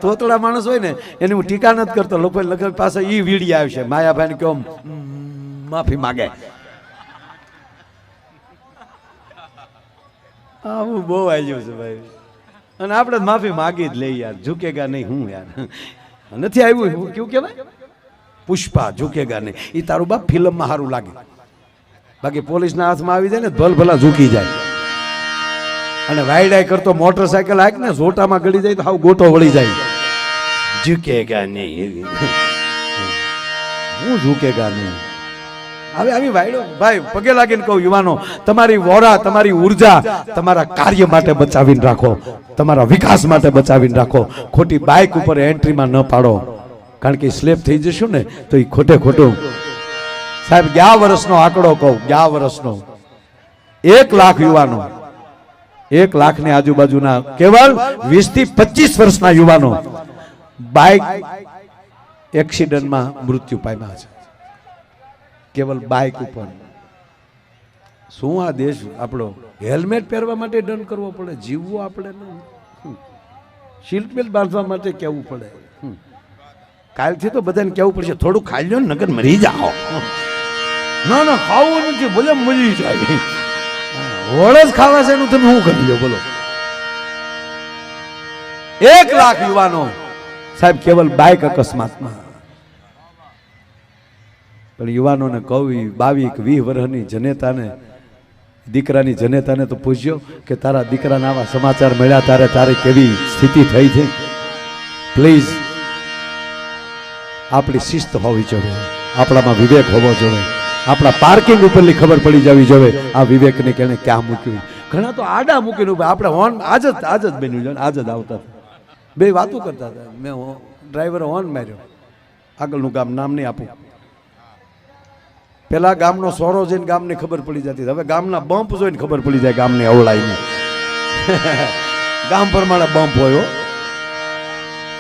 તોતડા માણસ હોય ને એની હું ટીકા નથી કરતો. લોકો લગભગ પાસે ઈ વીડિયો આવશે માયાભાઈ કેમ માફી માગે. હું બહુ આવ્યું છે ભાઈ, અને આપણે માફી માગી જ લઈ યાર. ઝુકેગા નહીં હું યાર નથી આવ્યું. કેવું કહેવાય પુષ્પા ઝુકેગા નહીં. એ તારું બાપ ફિલ્મમાં સારું લાગે, બાકી પોલીસના હાથમાં આવી જાય ને ભલ ભલા ઝૂકી જાય. અને વાયડાઈ કરતો મોટરસાયકલ હાક ને ઝોટામાં ગળી જાય તો હાવ ગોટો વળી જાય. ઝુકેગા નહીં, હું ઝુકેગા નહીં. હવે આવી વાયડો ભાઈ પગે લાગીને કહું યુવાનો, તમારી વોરા તમારી ઉર્જા તમારા કાર્ય માટે બચાવીને રાખો, તમારા વિકાસ માટે બચાવીને રાખો. ખોટી બાઇક ઉપર એન્ટ્રીમાં ન પાડો, કારણ કે સ્લેપ થઈ જશું ને તો એ ખોટે ખોટું. સાહેબ 11 વર્ષનો આંકડો કહું, 11 વર્ષનો 1 લાખ યુવાનો, 1 લાખની આજુબાજુના કેવળ 20 થી 25 વર્ષના યુવાનો બાઇક એક્સિડન્ટમાં મૃત્યુ પામ્યા છે. કેવલ બાઇક ઉપર. શું આ દેશ આપણો? હેલ્મેટ પહેરવા માટે દંડ કરવો પડે, જીવવું આપણે નહીં. સીટ બેલ્ટ બાંધવા માટે કહેવું પડે. કાલથી તો બધાને કહેવું પડશે થોડું ખાઈ લો નગર મરી જાઓ. ના ના ખાવું નથી, ભલે મરી જાય. વળ જ ખાવા છે એનું તમે શું કરી લો બોલો? 1 લાખ યુવાનો સાહેબ કેવલ બાઇક અકસ્માતમાં. પણ યુવાનોને કહું, 22-20 વર્ષની જનેતાને, દીકરાની જનેતાને તો પૂછ્યો કે તારા દીકરાના આવા સમાચાર મળ્યા ત્યારે તારે કેવી સ્થિતિ થઈ છે. પ્લીઝ આપણી શિસ્ત હોવી જોઈએ, આપણામાં વિવેક હોવો જોઈએ, આપણા પાર્કિંગ ઉપરની ખબર પડી જવી જોઈએ આ વિવેકને કેને ક્યાં મૂક્યું. ઘણા તો આડા મૂકીને આપણે હોર્ન આજ જ બન્યું છે, આજ જ આવતા બે વાતો કરતા હતા. મેં ડ્રાઈવરે હોર્ન માર્યો, આગળનું ગામ નામ નહીં આપું. પેલા ગામનો સોરો જોઈને ગામની ખબર પડી જતી, હવે ગામના બમ્પ જોઈને ખબર પડી જાય ગામની અવળાઈને. ગામ પ્રમાણે બમ્પ હોય.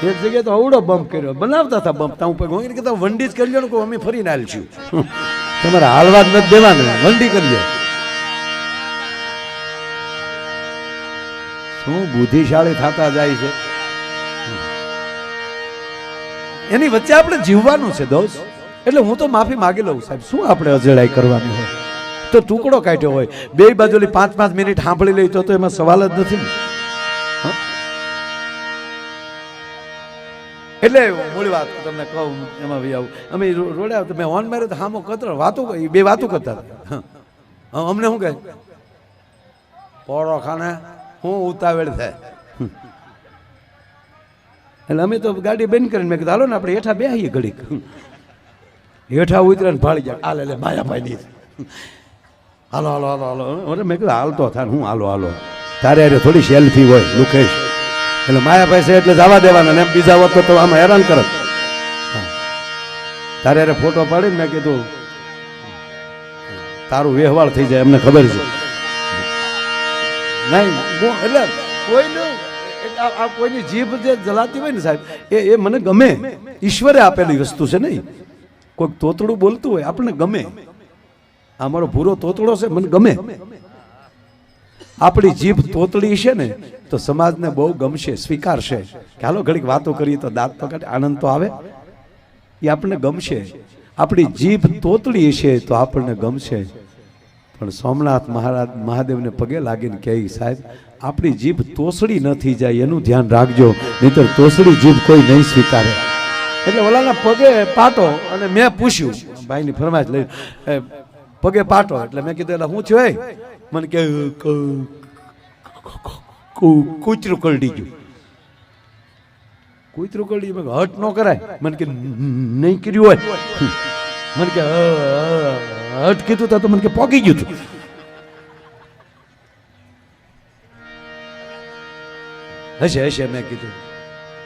એક જગ્યાએ તો અવડો બમ્પ કર્યો, બનાવતા હતા બમ્પ. તા ઉપર કહેતા વંડી જ કરી લો ને, અમે ફરીને હાલશું. તમારે હાલવા જ નથી દેવાનું, વંડી કરી લો. શું બુદ્ધિશાળી થતા જાય છે. એની વચ્ચે આપણે જીવવાનું છે દોસ્ત. એટલે હું તો માફી માગી લઉં સાહેબ. શું આપણે અજેડાઈ કરવાની હોય તો ટુકડો કાઢ્યો હોય, બે બાજુની 5-5 મિનિટ સાંભળી લઈ તો એમાં સવાલ જ નથી ને. એટલે મૂળ વાત તમને કહું એમાં ભાઈ આવું અમે રોડે આવતા મેં હોર્ન માર્યો તો હામો કતરો વાતો બે વાતો કરતા હતા. અમને શું કહે પોળો ખાને હું ઉતાવળ થાય. એટલે અમે તો ગાડી બંધ કરીને મેં કીધું હાલો ને આપણે હેઠા બેહીએ ઘડીક. હેઠા ઉતરે ને ભાળી જાય હાલ એટલે માયાભાઈ ની હાલો હાલો હાલો હાલો. મેં કીધું હાલતો થાય હું હાલો હાલો તારે અરે થોડી સેલ્ફી હોય લુકેશ. એટલે માયાભાઈ છે એટલે જવા દેવાના ને બીજા વખત તો આમાં હેરાન કરત. તારે અરે ફોટો પાડીને મેં કીધું તારું વ્યવહાર થઈ જાય અમને ખબર છે. નહીં એટલે કોઈની જીભ જે જલાતી હોય ને સાહેબ એ મને ગમે. ઈશ્વરે આપેલી વસ્તુ છે નહીં. કોઈક તોતડું બોલતું હોય આપણને ગમે. આ મારો ભૂરો તોતડો છે મને ગમે. આપણી જીભ તોતડી છે ને તો સમાજને બહુ ગમશે, સ્વીકારશે કે હાલો ઘડીક વાતો કરીએ તો દાંત પકડે આનંદ તો આવે. એ આપણને ગમશે. આપણી જીભ તોતડી છે તો આપણને ગમશે. પણ સોમનાથ મહાદેવને પગે લાગીને કહે સાહેબ આપણી જીભ તોસડી ન થઈ જાય એનું ધ્યાન રાખજો, નહીતર તોસડી જીભ કોઈ નહીં સ્વીકારે. એટલે ઓલાના પગે પાટો. અને મેં પૂછ્યું ભાઈની ફરમાઈશ લઈ પગે પાટો. એટલે મેં કીધું એટલે હું થયું મને કે કૂતરું કરડી ગયું. કૂતરું કરડી ગયું હટ ન કરાય. મને કે નહીં કર્યું હોય. મને કે હટ કીધું તો મને કે પોકી ગયું હતું. હશે હશે મેં કીધું.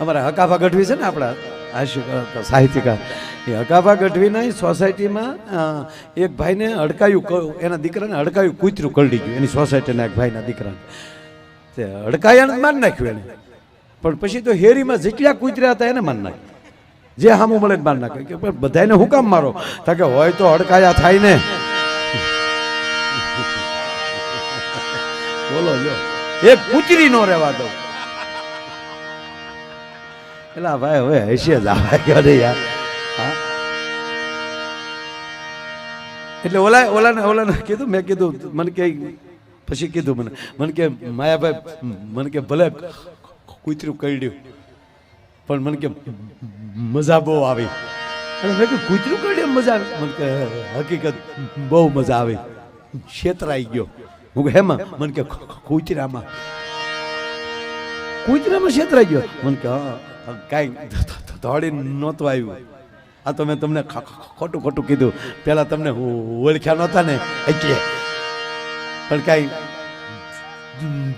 અમારા હકાભા ગઢવી છે ને આપણા સાહિત્યકાર, એ હકાભા ગઢવીના સોસાયટીમાં એક ભાઈને હડકાયું, એના દીકરાને હડકાયું કૂતરું કરડી ગયું. એની સોસાયટીના એક ભાઈના દીકરાને તે હડકાયાને મારી નાખ્યું એને. પણ પછી તો હેરીમાં જેટલા કૂતર્યા હતા એને મારી નાખ્યું. જે હામું મળે મારી નાખ્યું. કે પણ બધાને હું કામ મારો? કે હોય તો હડકાયા થાય ને. બોલો લો એક કૂતરી નો રહેવા દો. એલા ભાઈ હવે હશે જ આવે અરે યાર હા એટલે ઓલાને કીધું મેં કીધું મને કે પછી કીધું મને કે માયાભાઈ મને કે ભલે કૂતરું કરડ્યું પણ મને કે મજા બહુ આવી અને મેં કીધું કૂતરું કરડ્યું મજા આવી મને કે હકીકત બહુ મજા આવી છેતરાઈ ગયો હું હેમાં મને કે કૂતરામાં છેતરાઈ ગયો મને કે હા કાંઈ દોડી નહોતું આવ્યું આ તો મેં તમને ખોટું ખોટું કીધું પેલા તમને ઓળખ્યા નહોતા ને એટલે પણ કાંઈ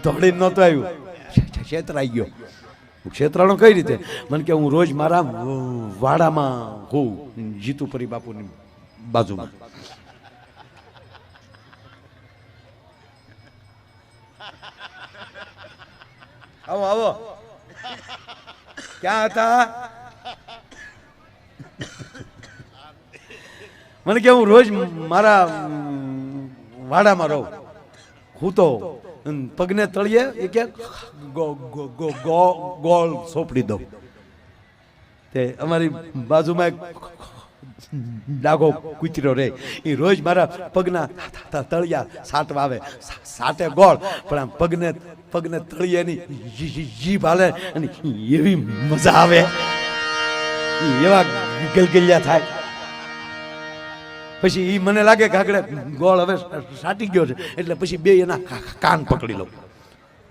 દોડી નહોતું આવ્યું છેતરાઈ ગયો ક્ષેત્રાનો કઈ રીતે મને કે હું રોજ મારા વાડામાં હોઉં જીતુપરી બાપુની બાજુમાં આવો આવો ક્યાં હતા મને કે હું રોજ મારા વાડામાં રહું હું તો પગને તળિયે એ કે ગોળ સોંપડી દઉં તે અમારી બાજુમાં એક ડાઘો કૂતરો રે એ રોજ મારા પગના તળિયા સાટવા આવે સાટે ગોળ પણ આમ પગને તળિયાની જીભ હાલે અને એવી મજા આવે એવા ગલગલિયા થાય પછી એ મને લાગે કે આગળ ગોળ હવે સાટી ગયો છે એટલે પછી બે એના કાન પકડી લઉં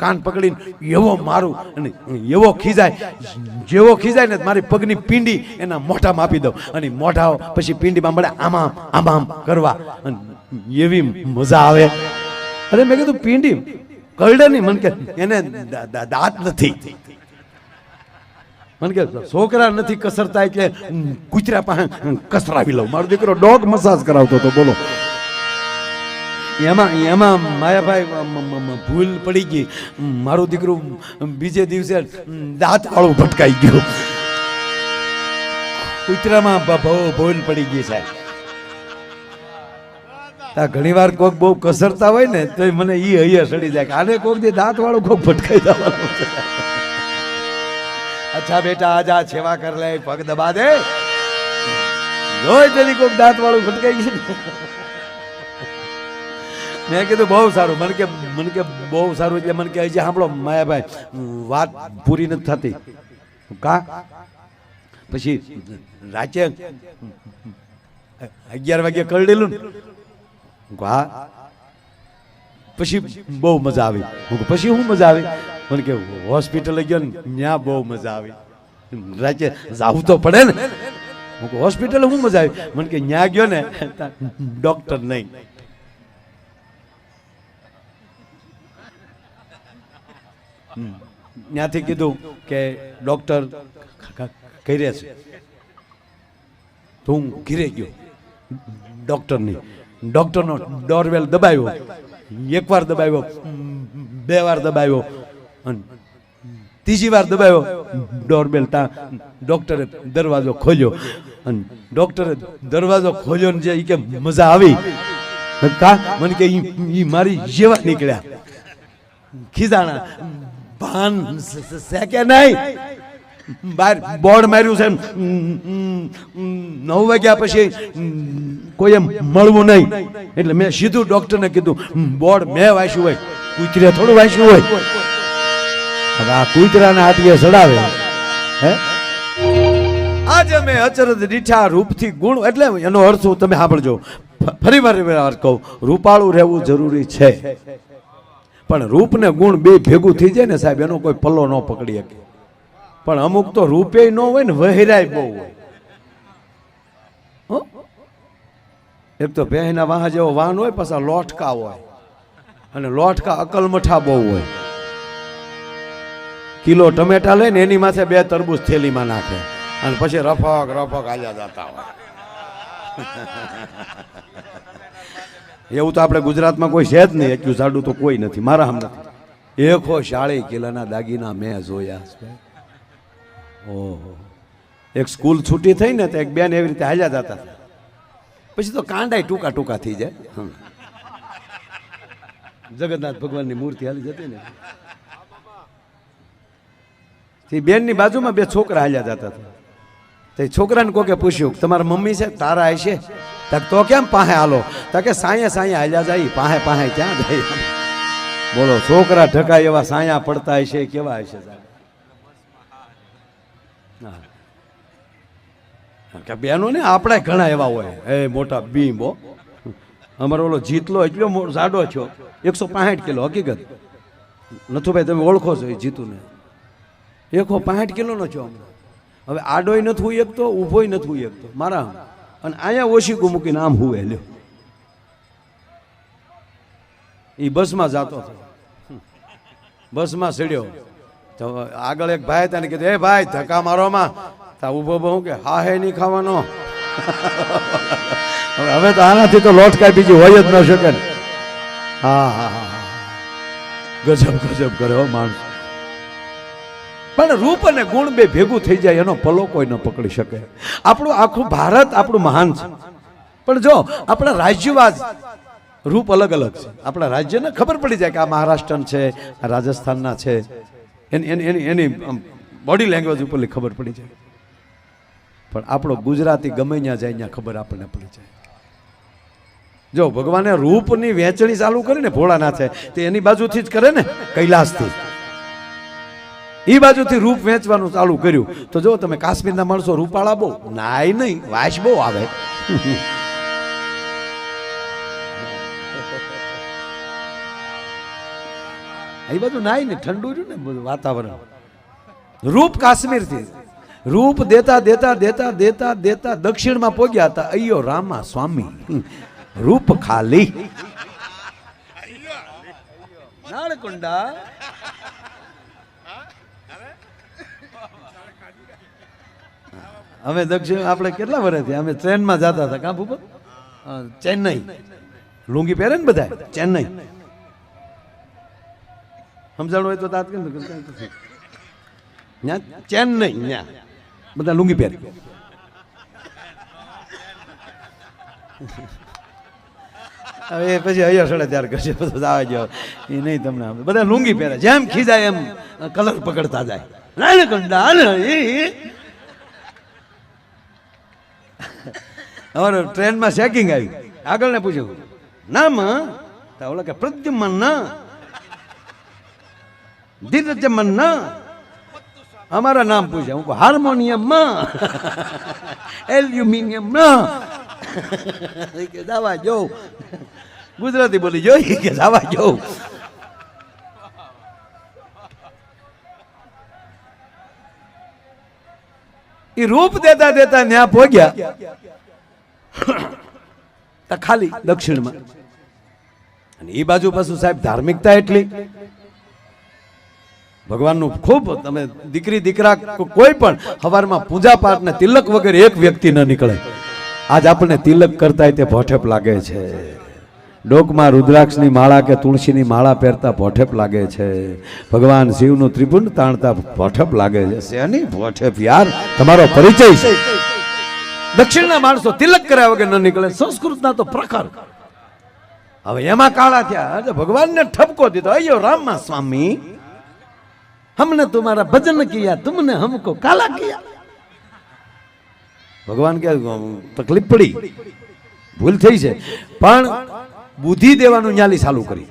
કાન પકડીને એવો મારું અને એવો ખીજાય જેવો ખીજાય ને મારી પગની પીંડી એના મોઢામાં આપી દઉં અને મોઢા પછી પીંડીમાં મળે આમાં આમાં કરવા અને એવી મજા આવે અરે મેં કીધું પીંડી કરડે નહીં મને કે એને દાંત નથી મને કે છોકરા નથી કસરતા એટલે કૂતરા પાસે કસરાવી લઉં મારો દીકરો ડોગ મસાજ કરાવતો હતો બોલો એમાં માયાભાઈ ભૂલ પડી ગઈ મારું દીકરું બીજે દિવસે દાંત વાળું ભટકાઈ ગયું કૂતરામાં ભૂલ પડી ગઈ સાહેબ ઘણી વાર કોક બહુ કસરતા હોય ને તો મને ઈ હૈયા સડી જાય કે આને કોક દે દાંત વાળું કોક ભટકાઈ જવાનું અચ્છા બેટા આજા સેવા કર લે પગ દબા દે રોજ તેની કોક દાંત વાળું ભટકાઈ ગયું મેં કીધું બહુ સારું મને કે બહુ સારું એટલે મને કે હજી સાંભળો માયાભાઈ વાત પૂરી નથી થતી કા પછી રાતે 11 વાગે કરડેલું હા પછી બહુ મજા આવી પછી શું મજા આવી મને કે હોસ્પિટલ ગયો ને ત્યાં બહુ મજા આવી રાતે જાવું તો પડે ને હોસ્પિટલ શું મજા આવી મને કે ત્યાં ગયો ને ડોક્ટર નહીં ત્યાંથી કીધું કે ડોક્ટર કર્યા છે તો હું ઘીરે ગયો ડોક્ટરનો ડોરવેલ દબાવ્યો એકવાર દબાવ્યો બે વાર દબાવ્યો અને ત્રીજી વાર દબાવ્યો ડોરબેલ ડોક્ટરે દરવાજો ખોલ્યો અને ડોક્ટરે દરવાજો ખોલ્યો ને જે કે મજા આવી કા મને કે ઈ મારી જેવા નીકળ્યા ખીજાણા ભાન સેકે નહીં બહાર બોર્ડ માર્યું છે 9 વાગ્યા પછી કોઈએ મળવું નહીં એટલે મેં સીધું ડોક્ટરને કીધું બોર્ડ મેં વાંચ્યું હોય કૂતરે થોડું વાંચ્યું હોય હવે આ કૂતરાના હાથીએ ચડાવે હે આજે મેં અચરજ દીઠા રૂપથી ગુણ એટલે એનો અર્થ તમે સાંભળજો ફરી વાર કહું રૂપાળું રહેવું જરૂરી છે પણ રૂપ ને ગુણ બે ભેગું થઈ જાય ને સાહેબ એનો કોઈ પલ્લો ન પકડી શકે પણ અમુક તો રૂપે ન હોય ને વહેરાય બહુ હોય એક તો ભેંના વાહ જેવો વાહન હોય પાછા લોટકા હોય અને લોટકા અકલમઠા બહુ હોય કિલો ટમેટા લઈને એની માથે 2 તરબૂચ થેલીમાં નાખે અને પછી રફક હાલ્યા જતા હોય એવું તો આપણે ગુજરાતમાં કોઈ છે જ નહીં એટલું જાડું તો કોઈ નથી મારા હમ નથી 140 કિલોના દાગીના મેં જોયા ઓહો એક સ્કૂલ છૂટી થઈ ને તો એક બેન એવી રીતે હાલ્યા જતા પછી તો કાંડાય ટૂંકા થઈ જાય જગન્નાથ ભગવાનની મૂર્તિ હાલી જતી ને તે બેનની બાજુમાં બે છોકરા હાલ્યા જતા હતા. તે છોકરાને કોકે પૂછ્યું તમારા મમ્મી છે તારા હશે? તો કેમ પાહે હાલો? તો કે સાયા સાયા હાલ્યા જાય, પાહે પાહે ક્યાં જાય? બોલો, છોકરા ઢકાય એવા સાયા પડતા હશે, કેવા હશે? કે બેનો ને આપણે ઘણા એવા હોય, એ મોટા બીંબો. અમારો ઓલો જીતલો એટલો જાડો છો, 165 કિલો. હકીકત નથુભાઈ તમે ઓળખો છો એ જીતુને, 165 કિલોનો છો. હવે આડોય નથી હોય એક તો, ઊભોય નથી હોય એક તો મારા. અને અહીંયા ઓશીકું મૂકીને આમ હુવે લ્યો. એ બસમાં જતો હતો, બસમાં ચડ્યો તો આગળ એક ભાઈ તને કીધું, એ ભાઈ ધક્કા મારોમાં. તા ઊભો બહુ કે હા હે નહીં ખાવાનો. હવે તો આનાથી તો લોટ કાંઈ બીજી હોય જ ન શકે ને. હા હા હા, ગજબ ગજબ કરે હો માણસ. પણ રૂપ અને ગુણ બે ભેગું થઈ જાય એનો પલો કોઈ ન પકડી શકે. આપણું આખું ભારત આપણું મહાન છે, પણ જો આપણા રાજ્યવાદ રૂપ અલગ અલગ છે. આપણા રાજ્યને ખબર પડી જાય કે આ મહારાષ્ટ્ર છે, આ રાજસ્થાનના છે, એની બોડી લેંગ્વેજ ઉપરથી ખબર પડી જાય. પણ આપણો ગુજરાતી ગમે ત્યાં જાય ત્યાં ખબર આપણને પડી જાય. જો ભગવાને રૂપની વેચણી ચાલુ કરી ને ભોળાનાથે, તે એની બાજુથી જ કરે ને, કૈલાસથી એ બાજુથી રૂપ વેચવાનું ચાલુ કર્યું. તો જો તમે કાશ્મીરના માણસો રૂપાળા બહુ નાય નહીં, વાસ બહુ આવે. એ બાજુ નાય ને ઠંડુ રહ્યું ને બધું વાતાવરણ. રૂપ કાશ્મીરથી રૂપ દેતા દેતા દેતા દેતા દેતા દક્ષિણમાં પહોંચ્યા હતા. અయ్యో રામા સ્વામી, રૂપ ખાલી નાળકુંડા. અમે દક્ષિણ આપણે કેટલા વર્ષથી અમે ટ્રેનમાં જતા હતા કાં ભૂપત? ચેન્નઈ. લુંગી પહેરે ને બધા ચેન્નઈ. સમજાણું હોય તો તાત્કાલિક ચેન્નઈ ત્યાં બધા લુંગી પહેરે. હવે પછી અહીંયા સડે ત્યારે કરશે બધું આવે જાવ એ નહીં. તમને બધા લુંગી પહેરે, જેમ ખીજાય એમ કલર પકડતા જાય. અમારે ટ્રેનમાં ચેકિંગ આવ્યું, આગળ ને પૂછ્યું નામ, ઓલા કે પ્રદ્યુમન ના, ધીરજમન ના. અમારા નામ પૂછ્યા, હું હાર્મોનિયમ માં, એલ્યુમિનિયમ માં. કે દાવા જો ગુજરાતી બોલી જોઈ કે દાવા જો. એ રૂપ દેતા દેતા ન્યા પહોંચ્યા ખાલી દક્ષિણમાં. અને એ બાજુ પાછું સાહેબ ધાર્મિકતા એટલી, ભગવાનનું ખૂબ. તમે દીકરી દીકરા કોઈ પણ સવારમાં પૂજા પાઠ ને તિલક વગર એક વ્યક્તિ ન નીકળે. આજ આપણને તિલક કરતા તે ભોઠેપ લાગે છે. ડોકમાં રુદ્રાક્ષની માળા કે તુલસીની માળા પહેરતા ભોઠેપ લાગે છે. ભગવાન શિવનું ત્રિભુંડ તાણતા ભોઠેપ લાગે છે. શેની ભોઠેપ યાર, તમારો પરિચય છે. દક્ષિણના માણસો તિલક કર્યા વગર ન નીકળે. સંસ્કૃતના તો પ્રખર. હવે એમાં કાળા થયા, ભગવાનને ઠપકો દીધો, અయ్యో રામા સ્વામી, हमने तुम्हारा भजन किया, तुमने हमको काला किया. भगवान के तकलीफ पड़ी, भूल થઈ છે, પણ બુદ્ધિ દેવાનું ન્યાલી ચાલુ કરી.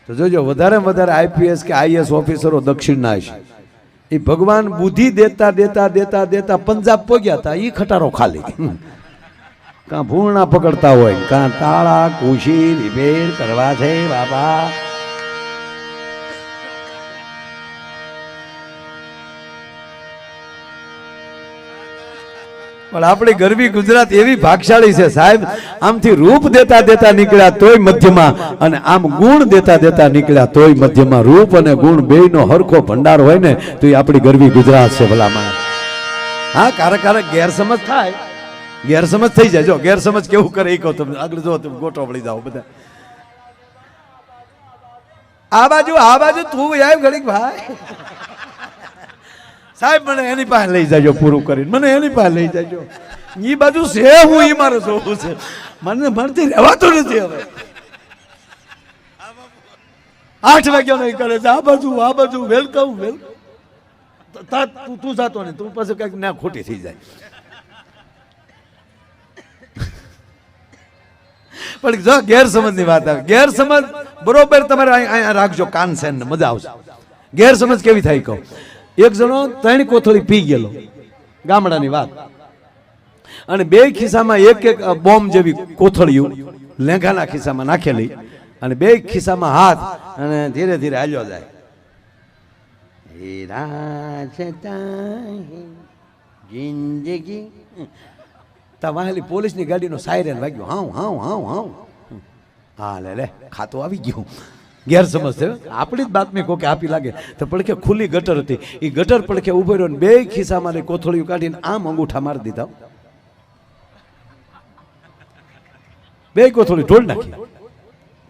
તો જોજો વધારે વધારે આઈપીએસ કે આઈએસ ઓફિસરો દક્ષિણના હશે. એ ભગવાન બુદ્ધિ દેતા દેતા દેતા દેતા પંજાબ પહોંચ્યા હતા. એ ખટારો ખાલી, કાં ભૂણા પકડતા હોય, કાં તાળા કુશી રિપેર કરવા છે બાબા. પણ આપણી ગરવી ગુજરાત એવી ભાગશાળી છે સાહેબ. આમથી રૂપ દેતા દેતા નીકળ્યા તોય મધ્યમાં, અને આમ ગુણ દેતા દેતા નીકળ્યા તોય મધ્યમાં. રૂપ અને ગુણ બેયનો હરખો ભંડાર હોય ને તો એ આપણી ગરવી ગુજરાત છે ભલામાં. હા, ક્યારેક ક્યારેક ગેરસમજ થાય, ગેરસમજ થઈ જાય. જો ગેરસમજ કેવું કરે એ કહો તમને, આગળ જો તમે ગોટો વળી જાઓ બધા. આ બાજુ તું આવ્યો ઘડીક ભાઈ સાહેબ, મને એની પાસે લઈ જાજો પૂરું કરીને, મને એની પાસે લઈ જાજો. એ બાજુ છે હું, એ મારે જોવું છે, મને મળતી રહેવાતું નથી. હવે 8 વાગ્યા નહીં કરે છે. આ બાજુ વેલકમ વેલકમ. તું જાતો ને તું પછી કઈક ના ખોટી થઈ જાય. પણ જો ગેરસમજ ની વાત આવે, ગેરસમજ બરોબર તમારે અહીંયા રાખજો, કાન સેન ને મજા આવશે. ગેરસમજ કેવી થાય કહો. એક જણો 3 કોથળી પી ગયેલો, ગામડાની વાત, અને 2 ખિસ્સામાં એક બોમ્બ જેવી કોથળીઓ લેંઘાના ખિસ્સામાં નાખેલી, અને 2 ખિસ્સામાં હાથ, અને ધીરે ધીરે હાલ્યો જાય. જિંદગી વાહેલી પોલીસની ગાડીનો સાયરન વાગ્યો, હાઉ હાઉ હાઉ હાઉ. હા લે ખાતું આવી ગયું. ગેરસમજ છે, આપણી જ બાતમી કોકે આપી લાગે તો પડખે ખુલ્લી ગટર હતી, એ ગટર પડખે ઉભો રહ્યો ને 2 ખિસ્સામાં કોથળીઓ કાઢીને આમ અંગૂઠા મારી દીધા. 2 કોથળી ઢોળ નાખી,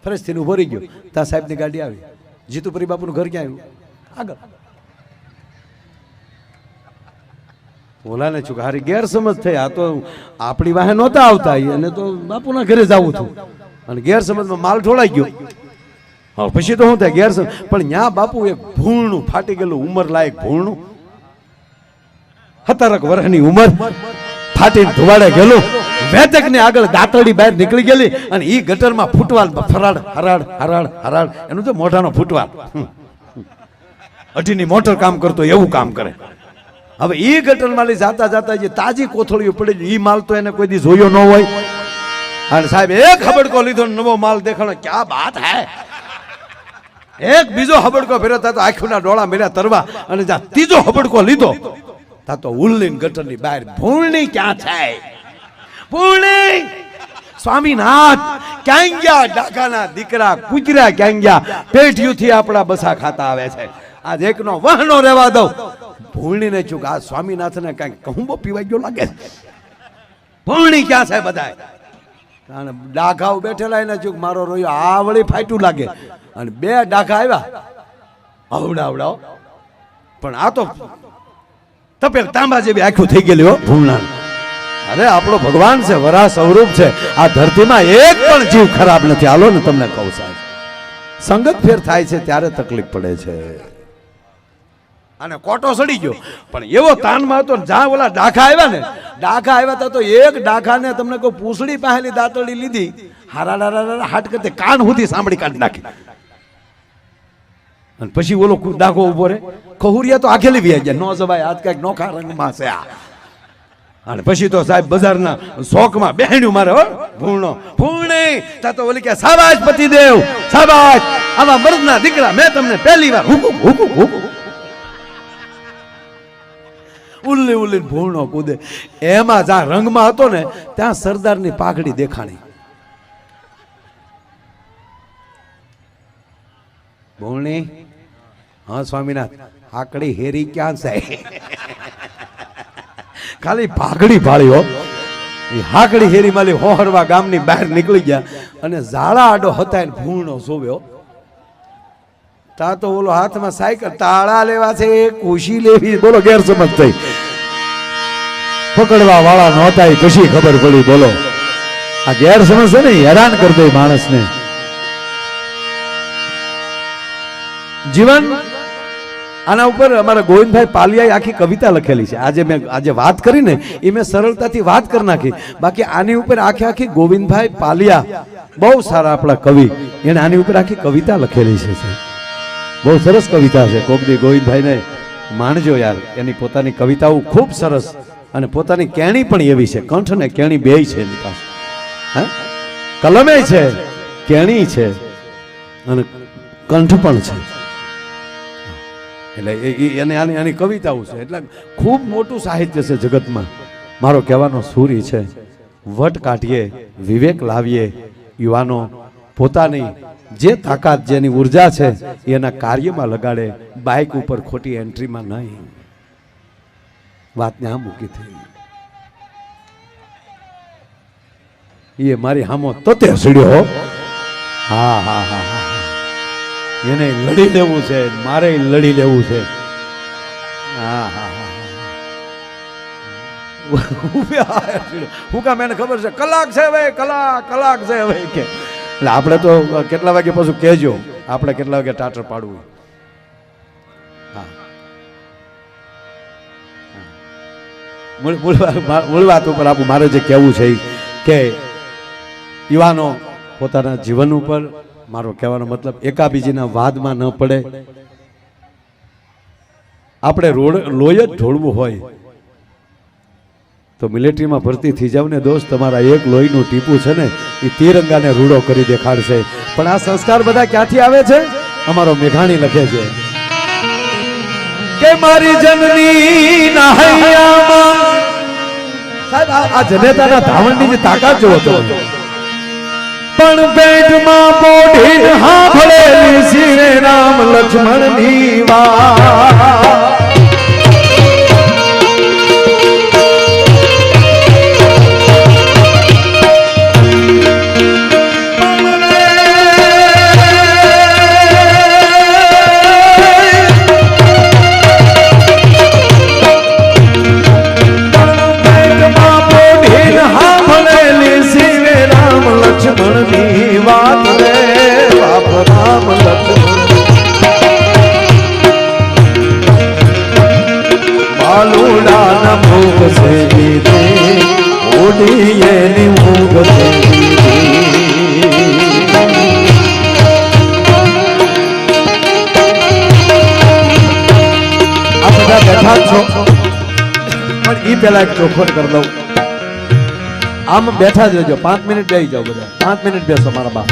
ફરેશ થઈને ઉભો રહી ગયો. ત્યાં સાહેબની ગાડી આવી. જીતુપુરી બાપુનું ઘર ક્યાં આવ્યું? આગળ. ઓલાને છું હારી ગેરસમજ થઈ, આ તો આપણી વાહે નહોતા આવતા, અને તો બાપુના ઘરે જવું હતું, અને ગેરસમજમાં માલ ઢોળાઈ ગયો. હા પછી તો શું થાય ગેરસમજ. પણ ન્યા બાપુ એક ભૂણનું ફાટી ગયેલું ઉંમર લાયક ભૂણનું, 17 વર્ષની ઉંમર, ફાટીને ધોવાડે ગયેલું. વેતક ને આગળ દાંતરડી બહાર નીકળી ગયેલી, અને ઈ ગટરમાં ફૂટવાલ ફરાડ હરાડ હરાડ હરાડ, એનું તો મોઢાનો ફૂટવાલ, 18ની મોટર કામ કરતો એવું કામ કરે. હવે ઈ ગટરમાં લઈ જાતા જાતા જે તાજી કોથળીઓ પડેલી, ઈ માલ તો એને કોઈ દી જોયો ન હોય. અને સાહેબ એક હબડકો લીધો, નવો માલ દેખાણો, ક્યાં વાત હે. એક બીજો હબડકો ફેરો તો આંખોના ડોળા મેળ્યા તરવા, અને જ્યાં ત્રીજો હબડકો લીધો તા તો ઉલ્લીન ગટરની બહાર ભૂલણી ક્યાં છે? ભૂલણી સ્વામીનાથ ક્યાં ગયા? ડાઘાના દીકરા કુતરા ક્યાં ગયા? પેઢીઓથી આપણા બસા ખાતા આવે છે, આજ એકનો વહનો રહેવા દો. ભૂલણીને ચૂક આ સ્વામીનાથને કઈક કહુંબો પીવાઈ ગયો લાગે. ભૂલણી ક્યાં છે બધાય? અને ડાઘાઓ બેઠેલા એને ચૂક મારો રોયો આ વળી ફાટ્યું લાગે, અને 2 ડાઘા આવ્યા આવડાવડાવ. પણ આ તો તપેલ તાંબા જેવી આખું થઈ ગયેલી હો ભૂલણા. અરે આપણો ભગવાન છે, વરા સ્વરૂપ છે, આ ધરતીમાં એક પણ જીવ ખરાબ નથી. હાલો ને તમને કહું સાહેબ, સંગત ફેર થાય છે ત્યારે તકલીફ પડે છે. અને કોટો સડી ગયો, પણ એવો તાનમાં હતો, જ્યાં ઓલા ડાઘા આવ્યા ને, ડાઘા આવ્યા તો એક ડાઘાને તમને કોઈ પૂંછડી પાહેલી દાંતરડી લીધી, હારા હાટ કરતે કાન સુધી સાંભળી કાઢી નાખી. અને પછી ઓલો ડાઘો ઉભો રે, ખહુરિયા તો આખેલી વ્યા ગયા, નો જવાય, આજ કઈક નોખા રંગમાં છે આ. અને પછી તો સાહેબ બજારના શોકમાં બહેણ્યું મારે હો ભૂણો ભૂણી. તા તો ઓલી કે શાબાશ પતિદેવ શાબાશ, આવા મર્દના દીકરા મેં તમને પહેલી વાર હુકુમ હુકુમ હુકુમ. ઉલ્લી ઉલ્લી ભૂણો કૂદે. એમાં જ્યાં રંગમાં હતો ને ત્યાં સરદારની પાઘડી દેખાણી. ભૂણી હા સ્વામીનાથ, આકડી હેરી ક્યાં છે? ખાલી પાઘડી ભાળી હો. એ હાકડી હેરી માલી હોહરવા ગામની બહાર નીકળી ગયા, અને ઝાડા આડો હતા ભૂણો જોવ્યો. તા તો ઓલો હાથમાં સાયકલ, તાળા લેવા છે, ખુશી લેવી. બોલો ગેરસમજ થઈ. પકડવા વાળા નહોતા, પછી ખબર પડી. બોલો આ ગેરસમજ છે ને, હેરાન કરી દે માણસને. જીવન આના ઉપર અમારા ગોવિંદભાઈ પાલિયાએ આખી કવિતા લખેલી છે. આજે વાત કરી ને એ મેં સરળતાથી વાત કરી નાખી, બાકી આની ઉપર આખી ગોવિંદભાઈ પાલિયા બહુ સારા આપણા કવિ, એને આની ઉપર આખી કવિતા લખેલી છે. બહુ સરસ કવિતા છે. કોક દી ગોવિંદભાઈને માણજો યાર, એની પોતાની કવિતાઓ ખૂબ સરસ, અને પોતાની કેણી પણ એવી છે. કંઠ ને કેણી બેય છે એની પાસે. હા, કલમે છે, કેણી છે, અને કંઠ પણ છે. એટલે એને આની કવિતાઓ છે. એટલે ખૂબ મોટું સાહિત્ય છે જગતમાં. મારો કહેવાનો સૂરી છે, વટ કાઢીએ, વિવેક લાવીએ. યુવાનો પોતાની જે તાકાત, જેની ઉર્જા છે એના કાર્યમાં લગાડે. બાઇક ઉપર ખોટી એન્ટ્રીમાં નહીં. વાતને આ મૂકી થઈ. એ મારી હામો તતે સીડ્યો. હા હા હા હા, એને લડી લેવું છે, મારે લડી લેવું છે. હા હા હા, હું કામ એને ખબર છે, કલાક છે હવે, કલાક છે હવે કે. એટલે આપણે તો કેટલા વાગે પાછું કહેજો, આપણે કેટલા વાગે ટાટર પાડવું. હા મૂળ વાત ઉપર આપણું મારે જે કહેવું છે કે યુવાનો પોતાના જીવન ઉપર, મારો કહેવાનો મતલબ એકાબીજીના વાદમાં ન પડે. આપણે લોહી જ ઢોળવું હોય તો મિલિટરીમાં ભરતી થઈ જાવ ને દોસ્ત, તમારા એક લોહીનું ટીપું છે ને એ તિરંગાને રૂડો કરી દેખાડશે. પણ આ સંસ્કાર બધા ક્યાંથી આવે છે? અમારો મેઘાણી લખે છે કે મારી જનની ના હૈયામાં, સાહેબ આ જનેતાના ધાવણની જે તાકાત જોવો તો, પણ પેટમાં પોઢી સાંભળેલી શ્રી રામ લક્ષ્મણની વાત. પેલા એક ચોખવટ કરી દઉં, આમ બેઠા જ રહેજો, 5 મિનિટ બેસી જાઓ બધા, 5 મિનિટ બેસો મારા બાપ.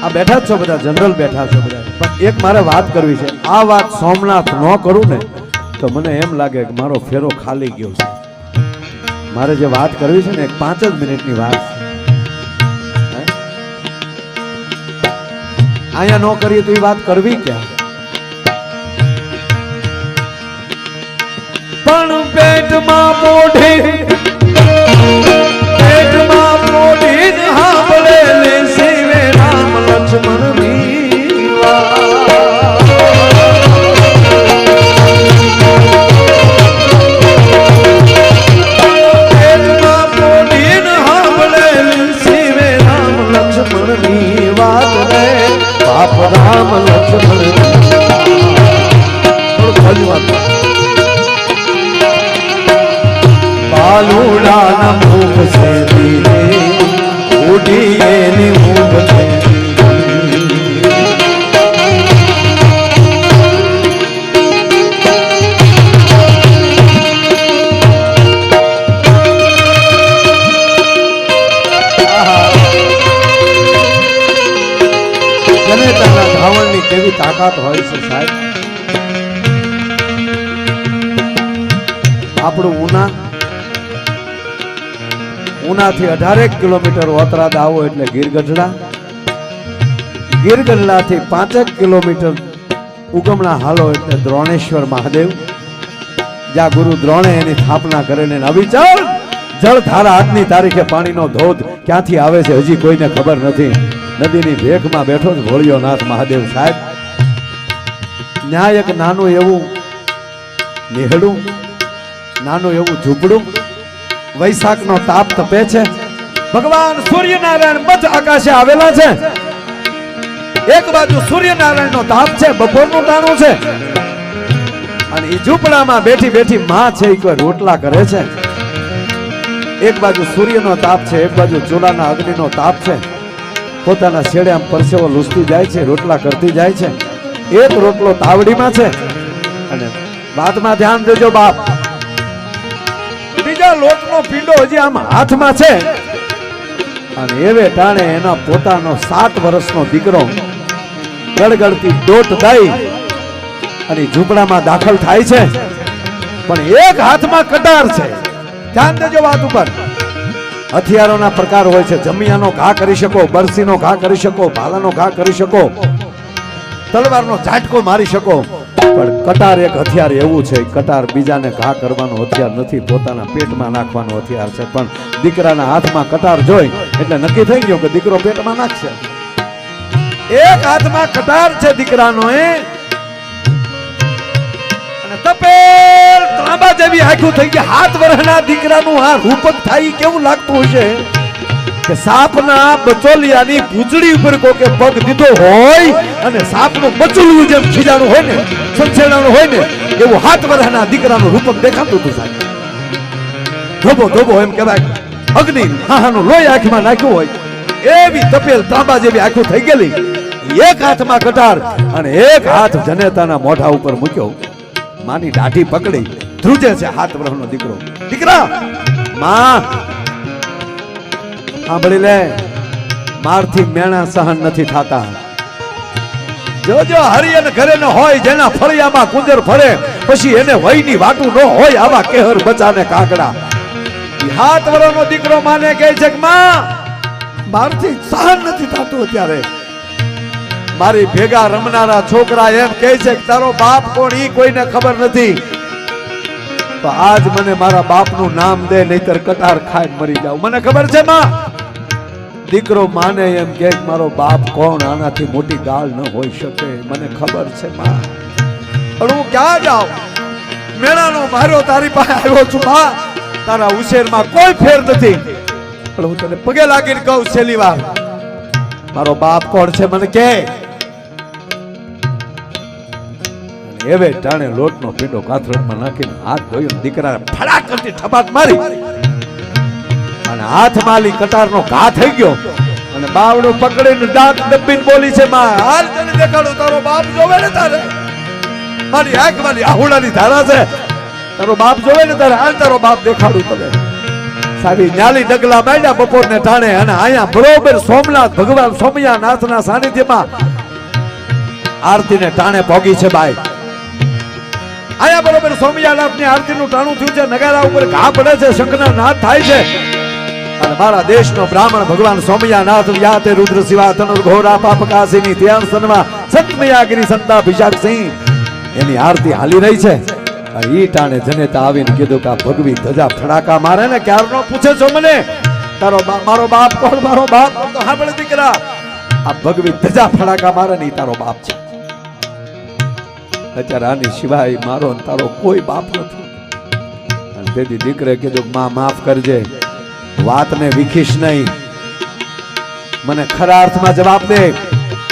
આ બેઠા જ છો બધા, જનરલ બેઠા છો બધા, પણ એક મારે વાત કરવી છે. આ વાત સોમનાથ ન કરું ને તો મને એમ લાગે કે મારો ફેરો ખાલી ગયો છે. મારે જે વાત કરવી છે ને એક 5 જ મિનિટની વાત છે. અહીંયા ન કરીએ તો એ વાત કરવી ક્યાં? પણ પેટમાં પોઢી સાંભળેલી શિવે રામ લક્ષ્મણની વાત. પેટમાં પોઢી સાંભળેલી શિવે રામ લક્ષ્મણની વાત રે બાપ રામ લક્ષ્મણ. થોડું ખોલી વાત બાલુડાના મુખ છે ધીરે ઉડી એની મુખ છે. જનેતાના ધાવણની કેવી તાકાત હોય છે સાહેબ. આપણું ઉનાથી 18 કિલોમીટર ઓતરાદ આવો એટલે ગીરગઢડા, ગીરગઢડાથી 5 કિલોમીટર ઉગમણા હાલો એટલે દ્રોણેશ્વર મહાદેવ, જ્યાં ગુરુ દ્રોણે એની સ્થાપના કરીને અવિચળ જળધારા આજની તારીખે પાણીનો ધોધ ક્યાંથી આવે છે હજી કોઈને ખબર નથી. નદીની ભેખમાં બેઠો જ ભોળિયો નાથ મહાદેવ સાહેબ. ન્યાય એક નાનું એવું નેહડું, નાનું એવું ઝૂંપડું, વૈશાખનો તાપ તપે છે, ભગવાન સૂર્યનારાયણ મધ આકાશે આવેલા છે. એક બાજુ સૂર્યનારાયણનો તાપ છે, બપોરનું ટાણું છે, અને એ ઝૂંપડામાં બેઠી બેઠી માં છે એ કોઈ રોટલા કરે છે. એક બાજુ સૂર્યનો તાપ છે, એક બાજુ ચૂલાના અગ્નિનો તાપ છે. પોતાના છેડે આમ પરસેવો લૂસતી જાય છે, રોટલા કરતી જાય છે. એક રોટલો તાવડીમાં છે અને વાતમાં ધ્યાન દેજો બાપ, બીજા લોટનો પીંડો હજી આમ હાથમાં છે. અને એવે ટાણે એના પોતાનો 7 વર્ષનો દીકરો ગળગળતી દોટ દઈ અને ઝૂંપડામાં દાખલ થાય છે, પણ એક હાથમાં કટાર છે. ધ્યાન દેજો વાત ઉપર. હથિયારોના પ્રકાર હોય છે, જમિયાનો ઘા કરી શકો, બરસીનો ઘા કરી શકો, ભાલાનો ઘા કરી શકો, તલવારનો ઝાટકો મારી શકો, પણ કટાર એક હથિયાર એવું છે. કટાર બીજાને ઘા કરવાનું હથિયાર નથી, પોતાના પેટમાં નાખવાનું હથિયાર છે. પણ દીકરાના હાથમાં કટાર જોઈ એટલે નક્કી થઈ ગયું કે દીકરો પેટમાં નાખશે. એક હાથમાં કટાર છે દીકરાનો અને તપેલ ત્રાંબા જેવી આંખો થઈ ગઈ. 7 વર્ષના દીકરાનું આ રૂપક થાય કેવું લાગતું હશે કે સાપના બચોલિયાની પૂંછડી ઉપર કોકે પગ દીધો હોય અને સાપનું બચોલિયું જેમ ખીજાણું હોય ને, સંછેડાણું હોય ને, એવું 7 વર્ષના દીકરાનું રૂપક દેખાતું હતું સાહેબ. ધોબો ધોબો એમ કહેવાય અગ્નિ હાહાનું લોહી આંખમાં નાખ્યું હોય એવી તપેલ તાંબા જેવી આંખો થઈ ગયેલી. એક હાથમાં કટાર અને એક હાથ જનેતાના મોઢા ઉપર મૂક્યો. માની દાઢી પકડી ધ્રુજે છે 7 વર્ષનો દીકરો. દીકરા માં સાંભળી લે, મારથી મેણા સહન નથી થતા. જોજો હરિયન ઘરે ન હોય જેના ફળિયામાં કુંજર ફરે પછી એને વયની વાટું ન હોય આવા કેહર બચાને કાકડા. 7 વર્ષનો દીકરો માને કહે છે કે માં મારથી સહન નથી થતું. અત્યારે મારી ભેગા રમનારા છોકરા એમ કહે છે કે તારો બાપ કોણ ઈ કોઈને ખબર નથી. તો આજ મને મારા બાપનું નામ દે નહીતર કટાર ખાઈને મરી જાઉં. મને ખબર છે માં. દીકરો માને એમ કે મારો બાપ કોણ, આનાથી મોટી ગાળ ન હોઈ શકે. મને ખબર છે માં, પણ હું ક્યાં જાઉં? મેળાનો મારો તારી પાસે આવ્યો છું માં. તારા ઉછેરમાં કોઈ ફેર નથી, પણ હું તને પગે લાગીને કહું છેલ્લી વાર, મારો બાપ કોણ છે મને કે. એવે ટાણે લોટનો પીંડો કાથરણમાં નાખીને હાથ ધોયો. દીકરાને ફડાક કરતી ઠપાટ મારી અને હાથમાં આલી કટારનો ઘા થઈ ગયો અને બાવડો પકડીને દાંત દબીને બોલી છે માં હાલ તને દેખાડું તારો બાપ જોવે ને તારે. મારી આંખ મારી આહુડાની ધારા છે. તારો બાપ જોવે ને તારે હાલ તારો બાપ દેખાડું તને. સારી ન્યાલી ડગલા માંડ્યા બપોરને ટાણે અને અહીંયા બરોબર સોમનાથ ભગવાન સોમયાનાથના સાનિધ્યમાં આરતીને ટાણે પોગી છે બાઈ. આયા બરોબર સોમયાનાથની આરતીનું ટાણું થયું છે. નગારા ઉપર ઘા પડે છે, શંખના નાદ થાય છે અને મારા દેશનો બ્રાહ્મણ ભગવાન સોમયાનાથ યાતે રુદ્ર શિવા તનુર ઘોરા પાપકાસિની ધ્યાન સન્મા સંતમયાગિરી સંતાભિષાક સિંહ એની આરતી હાલી રહી છે. ઈ ટાણે જનેતા આવીને કીધું કે આ ભગવી ધજા ફડાકા મારે ને ક્યારનો પૂછે છો મને તારો મારો બાપ કોણ? મારો બાપ તો સાંભળે દીકરા, આ ભગવી ધજા ફડાકા મારે ને ઈ તારો બાપ છે. અત્યારે આની સિવાય મારો ને તારો કોઈ બાપ નથી. અને તેથી દીકરે કીધું માં માફ કરજે, વાતને વિખીશ નહીં, મને ખરા અર્થમાં જવાબ દે.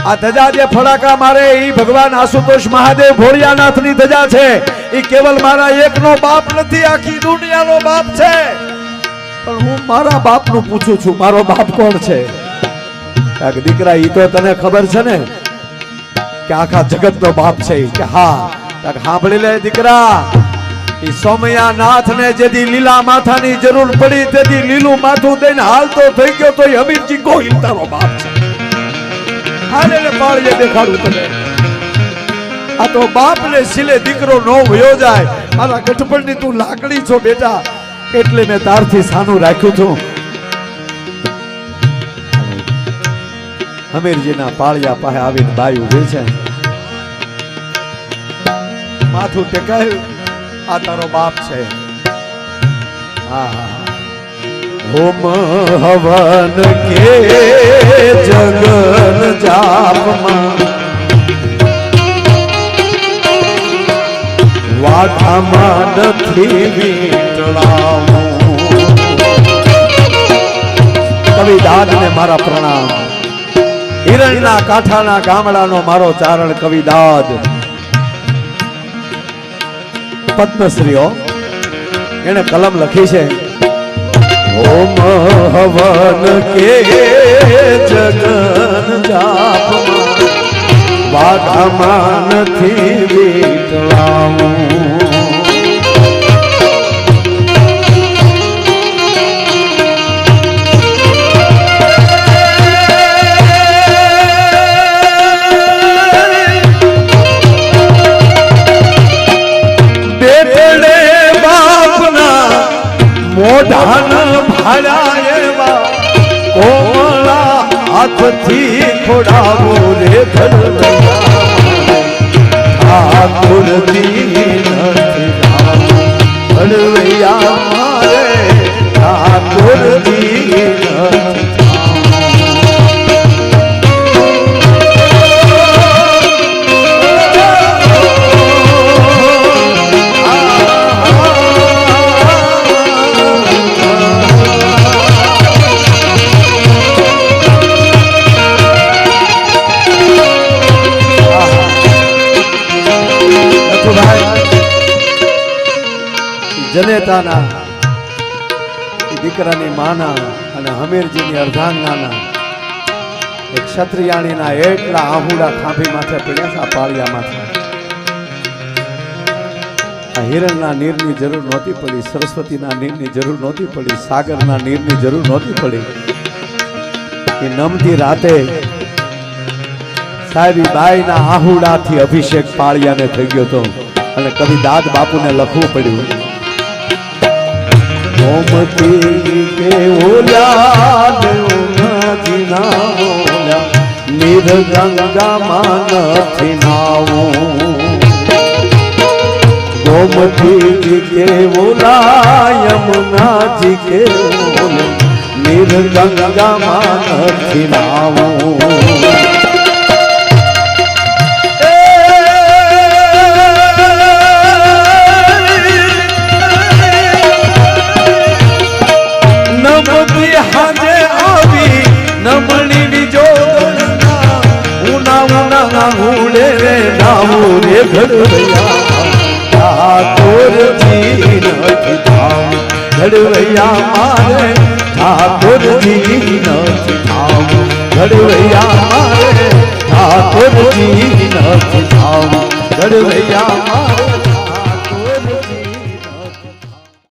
આ ધજા જે ફડાકા મારે ઈ ભગવાન આશુતોષ મહાદેવ ભોળિયાનાથની ધજા છે. ઈ કેવલ મારા એકનો બાપ નથી, આખી દુનિયાનો બાપ છે. પણ હું મારા બાપનું પૂછું છું, મારો બાપ કોણ છે? દીકરા ઈ તો તને ખબર છે ને કે આખા જગતનો બાપ છે. કે હા, સાંભળી લે દીકરા, ઈ સોમયાનાથ ને જેથી લીલા માથાની જરૂર પડી તેથી લીલું માથું દઈને હાલતો થઈ ગયો તો હમીરજી ગોહિલ તારો બાપ છે. હાલે ને પાળીએ દેખાડું તને. આ તો બાપ ને સિલે દીકરો નો વયો જાય. મારા ગઠપણની તું લાકડી છો બેટા, એટલે મેં તારથી સાનું રાખ્યું છું. હમીરજીના પાળિયા પાસે આવીને બાઈ ઉભી છે. માથું ટેકાયું, આ તારો બાપ છે. હોમ હવન કે જગન જાપમાં વાઠામાં નથી વીટળાવું. કવિ દાદને મારા પ્રણામ. હિરણના કાંઠાના ગામડાનો મારો ચારણ કવિ દાદ, પદ્મશ્રીઓ એને કલમ લખી છે. ઓમ હવન કે જગન જાપમાં વાઘામાં નથી વીટળાવું. મોઢાન ભાળ્યા એવા કોમળા હાથથી ખોડાવો રે ઠાકોરજી નથી ભળવૈયા મારે ઠાકોરજી નથી. જનેતાના દીકરાની માના અને હમીરજીની અર્ધાંગનાના એક ક્ષત્રિયાણીના એટલા આહુડા ખાંભી માથે પડ્યા છે આ પાળિયા માથે. આ હિરણના નીરની જરૂર નહોતી પડી, સરસ્વતીના નીરની જરૂર નહોતી પડી, સાગરના નીરની જરૂર નહોતી પડી. એ નમતી રાતે સાહેબી બાઈના આહુડાથી અભિષેક પાળિયાને થઈ ગયો હતો અને કવિ દાદ બાપુને લખવું પડ્યું. ગોમતી કે ઓલા જીના ઓલા નિર ગંગામાં નથી નાવું. गोमती के बोला यमुना जी के बोले निर गंगा मान खिलाओ. नमती हाजे आवी नमणी बीजो उना उना उड़े रे नाऊ रे घड़वैया ठाकुरजी નથી થાવ ઘડવૈયા મારે ઠાકોરજી નથી થાવ ઘડવૈયા મારે ઠાકોરજી નથી થાવ ઘડવૈયા મારે